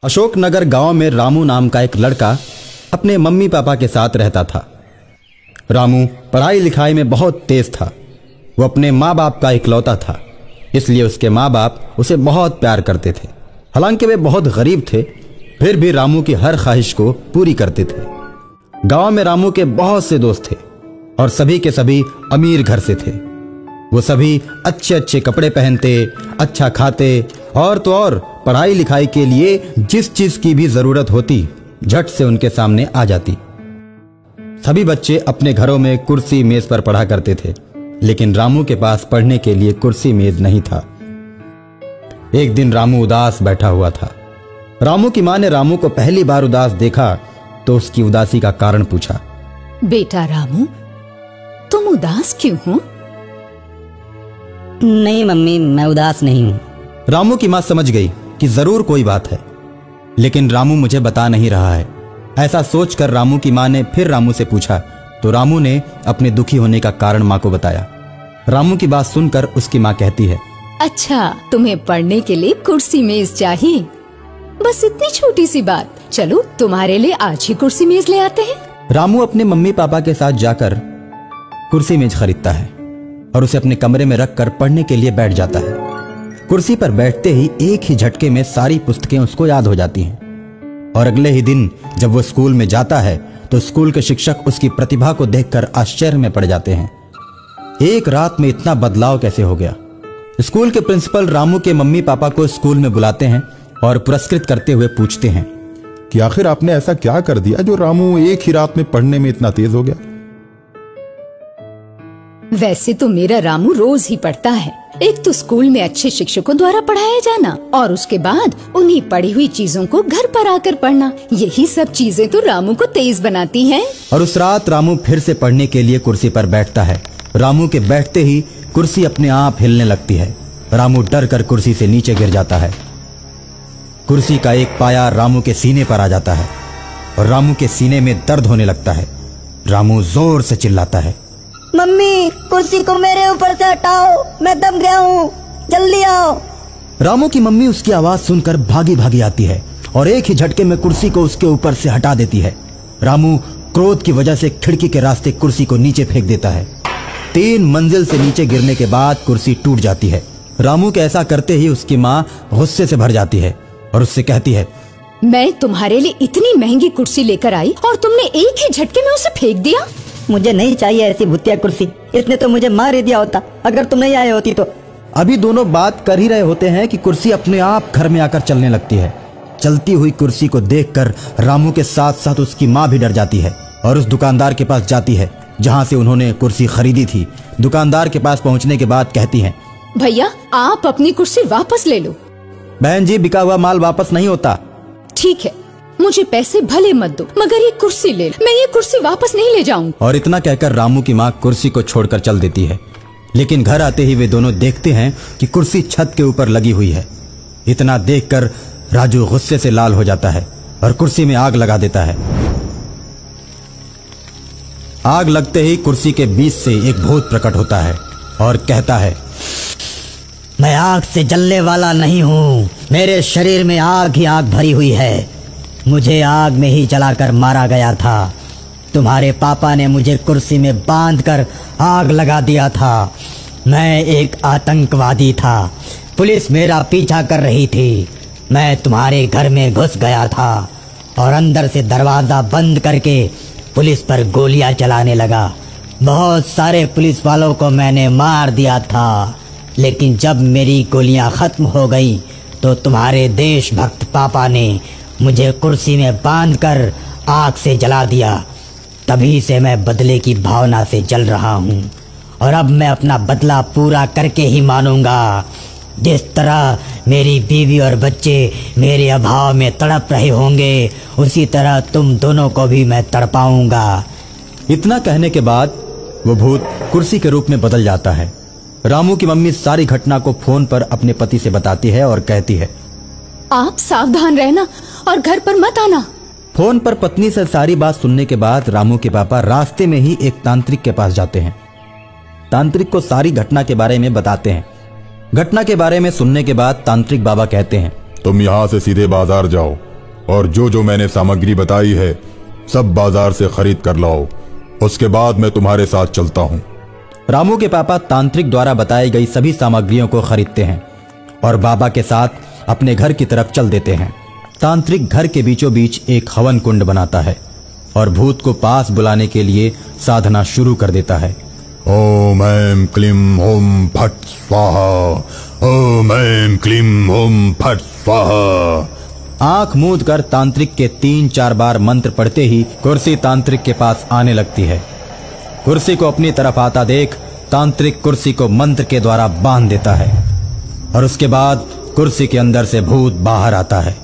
अशोकनगर गांव में रामू नाम का एक लड़का अपने मम्मी पापा के साथ रहता था। रामू पढ़ाई लिखाई में बहुत तेज था। वो अपने माँ बाप का इकलौता था, इसलिए उसके माँ बाप उसे बहुत प्यार करते थे। हालांकि वे बहुत गरीब थे, फिर भी रामू की हर ख्वाहिश को पूरी करते थे। गांव में रामू के बहुत से दोस्त थे और सभी के सभी अमीर घर से थे। वो सभी अच्छे अच्छे कपड़े पहनते, अच्छा खाते और तो और पढ़ाई लिखाई के लिए जिस चीज की भी जरूरत होती झट से उनके सामने आ जाती। सभी बच्चे अपने घरों में कुर्सी मेज पर पढ़ा करते थे, लेकिन रामू के पास पढ़ने के लिए कुर्सी मेज नहीं था। एक दिन रामू उदास बैठा हुआ था। रामू की मां ने रामू को पहली बार उदास देखा तो उसकी उदासी का कारण पूछा। बेटा रामू, तुम उदास क्यों हो? नहीं मम्मी, मैं उदास नहीं हूँ। रामू की मां समझ गई कि जरूर कोई बात है, लेकिन रामू मुझे बता नहीं रहा है। ऐसा सोचकर रामू की मां ने फिर रामू से पूछा तो रामू ने अपने दुखी होने का कारण मां को बताया। रामू की बात सुनकर उसकी मां कहती है, अच्छा, तुम्हें पढ़ने के लिए कुर्सी मेज चाहिए? बस इतनी छोटी सी बात, चलो तुम्हारे लिए आज ही कुर्सी मेज ले आते हैं। रामू अपने मम्मी पापा के साथ जाकर कुर्सी मेज खरीदता है और उसे अपने कमरे में रखकर पढ़ने के लिए बैठ जाता है। कुर्सी पर बैठते ही एक ही झटके में सारी पुस्तकें उसको याद हो जाती हैं और अगले ही दिन जब वो स्कूल में जाता है तो स्कूल के शिक्षक उसकी प्रतिभा को देखकर आश्चर्य में पड़ जाते हैं। एक रात में इतना बदलाव कैसे हो गया? स्कूल के प्रिंसिपल रामू के मम्मी पापा को स्कूल में बुलाते हैं और पुरस्कृत करते हुए पूछते हैं कि आखिर आपने ऐसा क्या कर दिया जो रामू एक ही रात में पढ़ने में इतना तेज हो गया? वैसे तो मेरा रामू रोज ही पढ़ता है। एक तो स्कूल में अच्छे शिक्षकों द्वारा पढ़ाया जाना और उसके बाद उन्हीं पढ़ी हुई चीजों को घर पर आकर पढ़ना, यही सब चीजें तो रामू को तेज बनाती हैं। और उस रात रामू फिर से पढ़ने के लिए कुर्सी पर बैठता है। रामू के बैठते ही कुर्सी अपने आप हिलने लगती है। रामू डर कर कुर्सी से नीचे गिर जाता है। कुर्सी का एक पाया रामू के सीने पर आ जाता है और रामू के सीने में दर्द होने लगता है। रामू जोर से चिल्लाता है, मम्मी, कुर्सी को मेरे ऊपर से हटाओ, मैं दम गया हूँ, जल्दी आओ। रामू की मम्मी उसकी आवाज सुनकर भागी भागी आती है और एक ही झटके में कुर्सी को उसके ऊपर से हटा देती है। रामू क्रोध की वजह से खिड़की के रास्ते कुर्सी को नीचे फेंक देता है। 3 मंजिल से नीचे गिरने के बाद कुर्सी टूट जाती है। रामू के ऐसा करते ही उसकी माँ गुस्से से भर जाती है और उससे कहती है, मैं तुम्हारे लिए इतनी महंगी कुर्सी लेकर आई और तुमने एक ही झटके में उसे फेंक दिया। मुझे नहीं चाहिए ऐसी भुतिया कुर्सी, इसने तो मुझे मार ही दिया होता अगर तुम नहीं आए होती तो। अभी दोनों बात कर ही रहे होते हैं कि कुर्सी अपने आप घर में आकर चलने लगती है। चलती हुई कुर्सी को देखकर रामू के साथ साथ उसकी माँ भी डर जाती है और उस दुकानदार के पास जाती है जहाँ से उन्होंने कुर्सी खरीदी थी। दुकानदार के पास पहुँचने के बाद कहती है, भैया आप अपनी कुर्सी वापस ले लो। बहन जी, बिका हुआ माल वापस नहीं होता। ठीक है, मुझे पैसे भले मत दो, मगर ये कुर्सी ले लो। मैं ये कुर्सी वापस नहीं ले जाऊंगी। और इतना कहकर रामू की माँ कुर्सी को छोड़कर चल देती है। लेकिन घर आते ही वे दोनों देखते हैं कि कुर्सी छत के ऊपर लगी हुई है। इतना देखकर राजू गुस्से से लाल हो जाता है और कुर्सी में आग लगा देता है। आग लगते ही कुर्सी के बीच से एक भूत प्रकट होता है और कहता है, मैं आग से जलने वाला नहीं हूँ, मेरे शरीर में आग ही आग भरी हुई है। मुझे आग में ही जलाकर मारा गया था। तुम्हारे पापा ने मुझे कुर्सी में बांधकर आग लगा दिया था। मैं एक आतंकवादी था। पुलिस मेरा पीछा कर रही थी। मैं तुम्हारे घर में घुस गया था और अंदर से दरवाज़ा बंद करके पुलिस पर गोलियां चलाने लगा। बहुत सारे पुलिस वालों को मैंने मार दिया था, लेकिन जब मेरी गोलियां ख़त्म हो गई तो तुम्हारे देशभक्त पापा ने मुझे कुर्सी में बांधकर आग से जला दिया। तभी से मैं बदले की भावना से जल रहा हूँ और अब मैं अपना बदला पूरा करके ही मानूंगा। जिस तरह मेरी बीवी और बच्चे मेरे अभाव में तड़प रहे होंगे, उसी तरह तुम दोनों को भी मैं तड़पाऊंगा। इतना कहने के बाद वो भूत कुर्सी के रूप में बदल जाता है। रामू की मम्मी सारी घटना को फोन पर अपने पति से बताती है और कहती है, आप सावधान रहना और घर पर मत आना। फोन पर पत्नी से सारी बात सुनने के बाद रामू के पापा रास्ते में ही एक तांत्रिक के पास जाते हैं। तांत्रिक को सारी घटना के बारे में बताते हैं। घटना के बारे में सुनने के बाद तांत्रिक बाबा कहते हैं, तुम यहाँ से सीधे बाजार जाओ और जो जो मैंने सामग्री बताई है सब बाजार से खरीद कर लाओ। उसके बाद मैं तुम्हारे साथ चलता हूँ। रामू के पापा तांत्रिक द्वारा बताई गई सभी सामग्रियों को खरीदते हैं और बाबा के साथ अपने घर की तरफ चल देते हैं। तांत्रिक घर के बीचों बीच एक हवन कुंड बनाता है और भूत को पास बुलाने के लिए साधना शुरू कर देता है। ओम ऐं क्लीं ओम फट स्वाहा, ओम ऐं क्लीं ओम फट स्वाहा। आंख मूंद कर तांत्रिक के 3-4 बार मंत्र पढ़ते ही कुर्सी तांत्रिक के पास आने लगती है। कुर्सी को अपनी तरफ आता देख तांत्रिक कुर्सी को मंत्र के द्वारा बांध देता है और उसके बाद कुर्सी के अंदर से भूत बाहर आता है।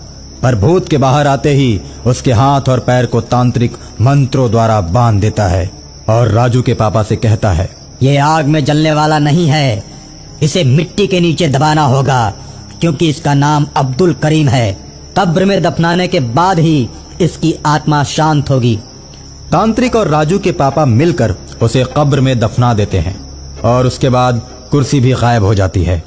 पर भूत के बाहर आते ही उसके हाथ और पैर को तांत्रिक मंत्रों द्वारा बांध देता है और राजू के पापा से कहता है, ये आग में जलने वाला नहीं है, इसे मिट्टी के नीचे दबाना होगा, क्योंकि इसका नाम अब्दुल करीम है। कब्र में दफनाने के बाद ही इसकी आत्मा शांत होगी। तांत्रिक और राजू के पापा मिलकर उसे कब्र में दफना देते हैं और उसके बाद कुर्सी भी गायब हो जाती है।